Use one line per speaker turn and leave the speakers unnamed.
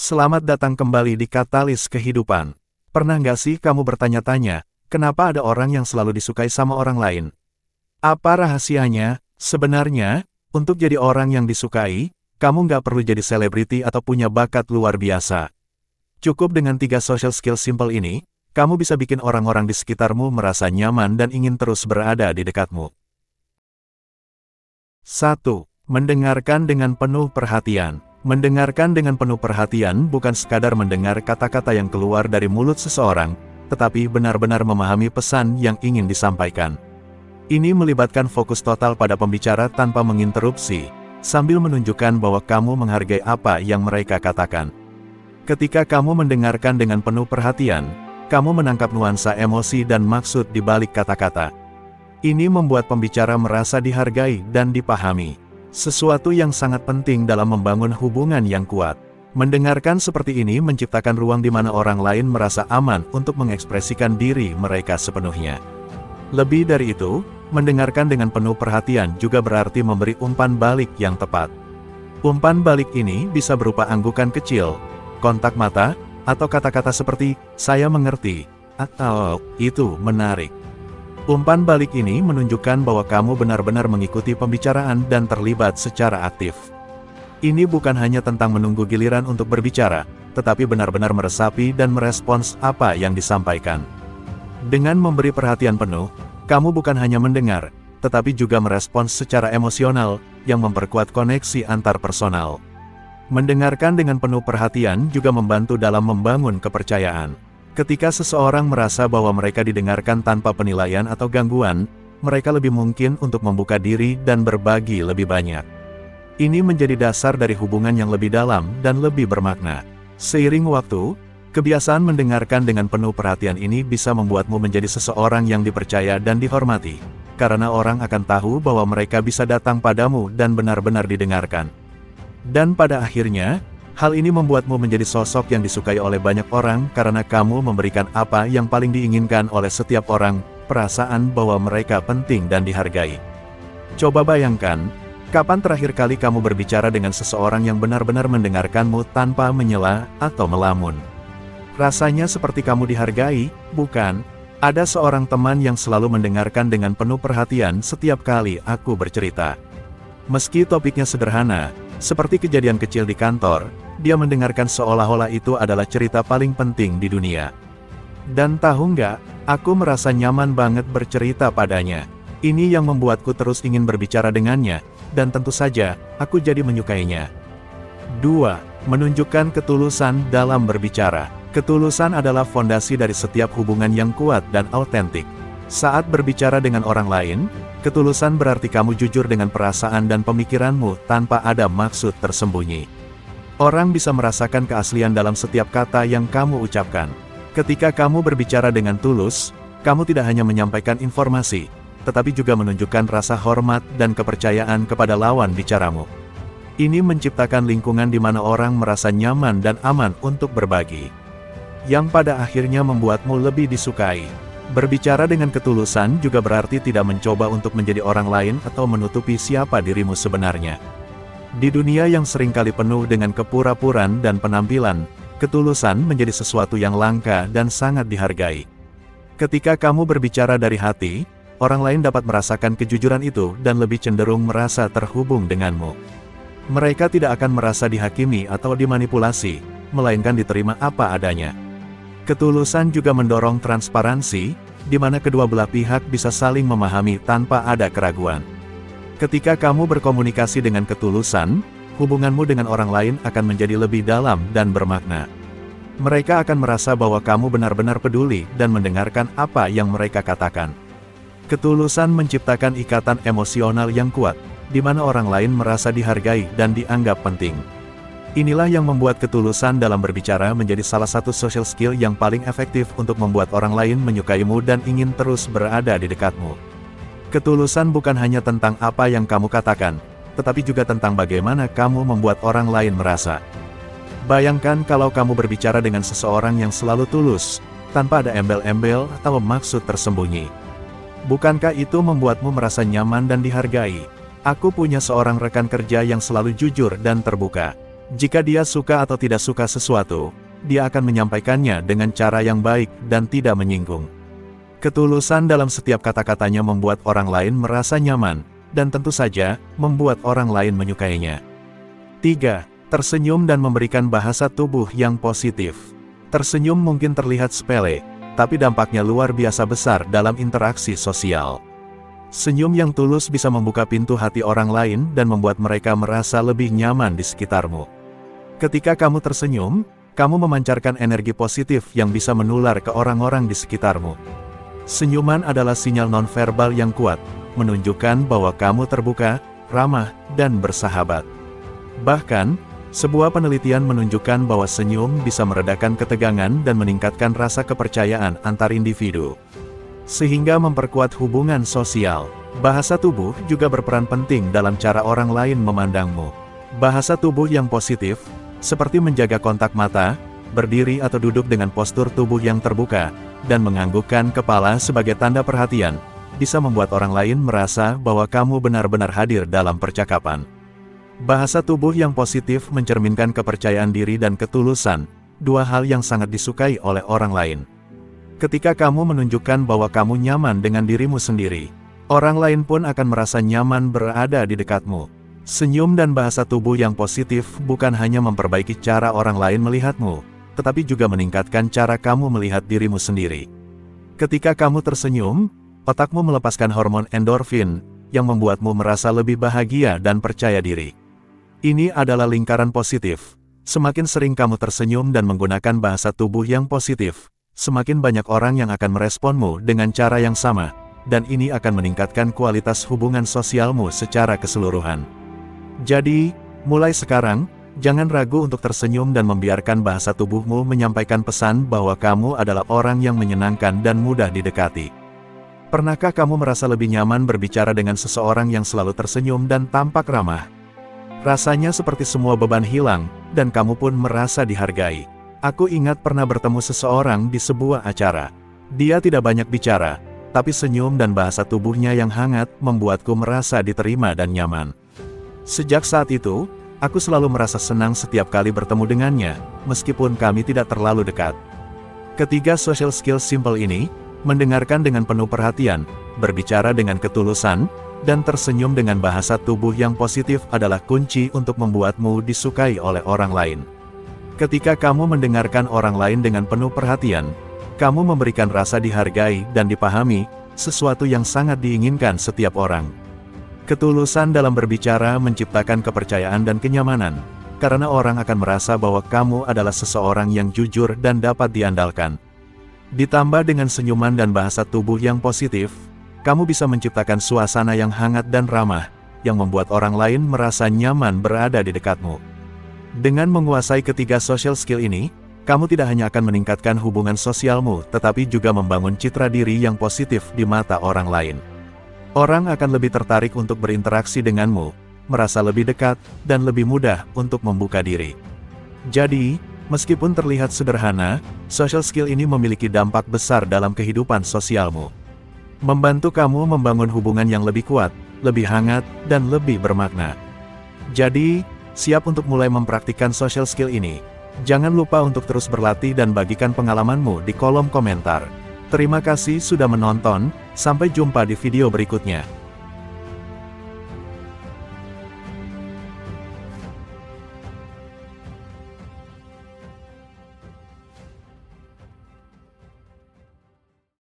Selamat datang kembali di Katalis Kehidupan. Pernah nggak sih kamu bertanya-tanya, kenapa ada orang yang selalu disukai sama orang lain? Apa rahasianya? Sebenarnya, untuk jadi orang yang disukai, kamu nggak perlu jadi selebriti atau punya bakat luar biasa. Cukup dengan 3 social skill simple ini, kamu bisa bikin orang-orang di sekitarmu merasa nyaman dan ingin terus berada di dekatmu. 1. Mendengarkan dengan penuh perhatian. Mendengarkan dengan penuh perhatian bukan sekadar mendengar kata-kata yang keluar dari mulut seseorang, tetapi benar-benar memahami pesan yang ingin disampaikan. Ini melibatkan fokus total pada pembicara tanpa menginterupsi, sambil menunjukkan bahwa kamu menghargai apa yang mereka katakan. Ketika kamu mendengarkan dengan penuh perhatian, kamu menangkap nuansa emosi dan maksud di balik kata-kata. Ini membuat pembicara merasa dihargai dan dipahami. Sesuatu yang sangat penting dalam membangun hubungan yang kuat. Mendengarkan seperti ini menciptakan ruang di mana orang lain merasa aman untuk mengekspresikan diri mereka sepenuhnya. Lebih dari itu, mendengarkan dengan penuh perhatian juga berarti memberi umpan balik yang tepat. Umpan balik ini bisa berupa anggukan kecil, kontak mata, atau kata-kata seperti, "Saya mengerti," atau "Itu menarik." Umpan balik ini menunjukkan bahwa kamu benar-benar mengikuti pembicaraan dan terlibat secara aktif. Ini bukan hanya tentang menunggu giliran untuk berbicara, tetapi benar-benar meresapi dan merespons apa yang disampaikan. Dengan memberi perhatian penuh, kamu bukan hanya mendengar, tetapi juga merespons secara emosional, yang memperkuat koneksi antar personal. Mendengarkan dengan penuh perhatian juga membantu dalam membangun kepercayaan. Ketika seseorang merasa bahwa mereka didengarkan tanpa penilaian atau gangguan, mereka lebih mungkin untuk membuka diri dan berbagi lebih banyak. Ini menjadi dasar dari hubungan yang lebih dalam dan lebih bermakna. Seiring waktu, kebiasaan mendengarkan dengan penuh perhatian ini bisa membuatmu menjadi seseorang yang dipercaya dan dihormati, karena orang akan tahu bahwa mereka bisa datang padamu dan benar-benar didengarkan. Dan pada akhirnya, hal ini membuatmu menjadi sosok yang disukai oleh banyak orang karena kamu memberikan apa yang paling diinginkan oleh setiap orang, perasaan bahwa mereka penting dan dihargai. Coba bayangkan, kapan terakhir kali kamu berbicara dengan seseorang yang benar-benar mendengarkanmu tanpa menyela atau melamun? Rasanya seperti kamu dihargai, bukan? Ada seorang teman yang selalu mendengarkan dengan penuh perhatian setiap kali aku bercerita. Meski topiknya sederhana, seperti kejadian kecil di kantor, dia mendengarkan seolah-olah itu adalah cerita paling penting di dunia. Dan tahu nggak, aku merasa nyaman banget bercerita padanya. Ini yang membuatku terus ingin berbicara dengannya, dan tentu saja, aku jadi menyukainya. 2. Menunjukkan ketulusan dalam berbicara. Ketulusan adalah fondasi dari setiap hubungan yang kuat dan autentik. Saat berbicara dengan orang lain, ketulusan berarti kamu jujur dengan perasaan dan pemikiranmu tanpa ada maksud tersembunyi. Orang bisa merasakan keaslian dalam setiap kata yang kamu ucapkan. Ketika kamu berbicara dengan tulus, kamu tidak hanya menyampaikan informasi, tetapi juga menunjukkan rasa hormat dan kepercayaan kepada lawan bicaramu. Ini menciptakan lingkungan di mana orang merasa nyaman dan aman untuk berbagi, yang pada akhirnya membuatmu lebih disukai. Berbicara dengan ketulusan juga berarti tidak mencoba untuk menjadi orang lain atau menutupi siapa dirimu sebenarnya. Di dunia yang seringkali penuh dengan kepura-puraan dan penampilan, ketulusan menjadi sesuatu yang langka dan sangat dihargai. Ketika kamu berbicara dari hati, orang lain dapat merasakan kejujuran itu dan lebih cenderung merasa terhubung denganmu. Mereka tidak akan merasa dihakimi atau dimanipulasi, melainkan diterima apa adanya. Ketulusan juga mendorong transparansi, di mana kedua belah pihak bisa saling memahami tanpa ada keraguan. Ketika kamu berkomunikasi dengan ketulusan, hubunganmu dengan orang lain akan menjadi lebih dalam dan bermakna. Mereka akan merasa bahwa kamu benar-benar peduli dan mendengarkan apa yang mereka katakan. Ketulusan menciptakan ikatan emosional yang kuat, di mana orang lain merasa dihargai dan dianggap penting. Inilah yang membuat ketulusan dalam berbicara menjadi salah satu social skill yang paling efektif untuk membuat orang lain menyukaimu dan ingin terus berada di dekatmu. Ketulusan bukan hanya tentang apa yang kamu katakan, tetapi juga tentang bagaimana kamu membuat orang lain merasa. Bayangkan kalau kamu berbicara dengan seseorang yang selalu tulus, tanpa ada embel-embel atau maksud tersembunyi. Bukankah itu membuatmu merasa nyaman dan dihargai? Aku punya seorang rekan kerja yang selalu jujur dan terbuka. Jika dia suka atau tidak suka sesuatu, dia akan menyampaikannya dengan cara yang baik dan tidak menyinggung. Ketulusan dalam setiap kata-katanya membuat orang lain merasa nyaman, dan tentu saja, membuat orang lain menyukainya. 3. Tersenyum dan memberikan bahasa tubuh yang positif. Tersenyum mungkin terlihat sepele, tapi dampaknya luar biasa besar dalam interaksi sosial. Senyum yang tulus bisa membuka pintu hati orang lain dan membuat mereka merasa lebih nyaman di sekitarmu. Ketika kamu tersenyum, kamu memancarkan energi positif yang bisa menular ke orang-orang di sekitarmu. Senyuman adalah sinyal nonverbal yang kuat, menunjukkan bahwa kamu terbuka, ramah, dan bersahabat. Bahkan, sebuah penelitian menunjukkan bahwa senyum bisa meredakan ketegangan dan meningkatkan rasa kepercayaan antar individu, sehingga memperkuat hubungan sosial. Bahasa tubuh juga berperan penting dalam cara orang lain memandangmu. Bahasa tubuh yang positif, seperti menjaga kontak mata, berdiri atau duduk dengan postur tubuh yang terbuka, dan menganggukkan kepala sebagai tanda perhatian, bisa membuat orang lain merasa bahwa kamu benar-benar hadir dalam percakapan. Bahasa tubuh yang positif mencerminkan kepercayaan diri dan ketulusan, dua hal yang sangat disukai oleh orang lain. Ketika kamu menunjukkan bahwa kamu nyaman dengan dirimu sendiri, orang lain pun akan merasa nyaman berada di dekatmu. Senyum dan bahasa tubuh yang positif bukan hanya memperbaiki cara orang lain melihatmu, tetapi juga meningkatkan cara kamu melihat dirimu sendiri. Ketika kamu tersenyum, otakmu melepaskan hormon endorfin, yang membuatmu merasa lebih bahagia dan percaya diri. Ini adalah lingkaran positif. Semakin sering kamu tersenyum dan menggunakan bahasa tubuh yang positif, semakin banyak orang yang akan meresponmu dengan cara yang sama, dan ini akan meningkatkan kualitas hubungan sosialmu secara keseluruhan. Jadi, mulai sekarang, jangan ragu untuk tersenyum dan membiarkan bahasa tubuhmu menyampaikan pesan bahwa kamu adalah orang yang menyenangkan dan mudah didekati. Pernahkah kamu merasa lebih nyaman berbicara dengan seseorang yang selalu tersenyum dan tampak ramah? Rasanya seperti semua beban hilang, dan kamu pun merasa dihargai. Aku ingat pernah bertemu seseorang di sebuah acara. Dia tidak banyak bicara, tapi senyum dan bahasa tubuhnya yang hangat membuatku merasa diterima dan nyaman. Sejak saat itu, aku selalu merasa senang setiap kali bertemu dengannya, meskipun kami tidak terlalu dekat. Ketiga social skills simple ini, mendengarkan dengan penuh perhatian, berbicara dengan ketulusan, dan tersenyum dengan bahasa tubuh yang positif adalah kunci untuk membuatmu disukai oleh orang lain. Ketika kamu mendengarkan orang lain dengan penuh perhatian, kamu memberikan rasa dihargai dan dipahami, sesuatu yang sangat diinginkan setiap orang. Ketulusan dalam berbicara menciptakan kepercayaan dan kenyamanan, karena orang akan merasa bahwa kamu adalah seseorang yang jujur dan dapat diandalkan. Ditambah dengan senyuman dan bahasa tubuh yang positif, kamu bisa menciptakan suasana yang hangat dan ramah, yang membuat orang lain merasa nyaman berada di dekatmu. Dengan menguasai ketiga social skill ini, kamu tidak hanya akan meningkatkan hubungan sosialmu, tetapi juga membangun citra diri yang positif di mata orang lain. Orang akan lebih tertarik untuk berinteraksi denganmu, merasa lebih dekat, dan lebih mudah untuk membuka diri. Jadi, meskipun terlihat sederhana, social skill ini memiliki dampak besar dalam kehidupan sosialmu. Membantu kamu membangun hubungan yang lebih kuat, lebih hangat, dan lebih bermakna. Jadi, siap untuk mulai mempraktikkan social skill ini. Jangan lupa untuk terus berlatih dan bagikan pengalamanmu di kolom komentar. Terima kasih sudah menonton, sampai jumpa di video berikutnya.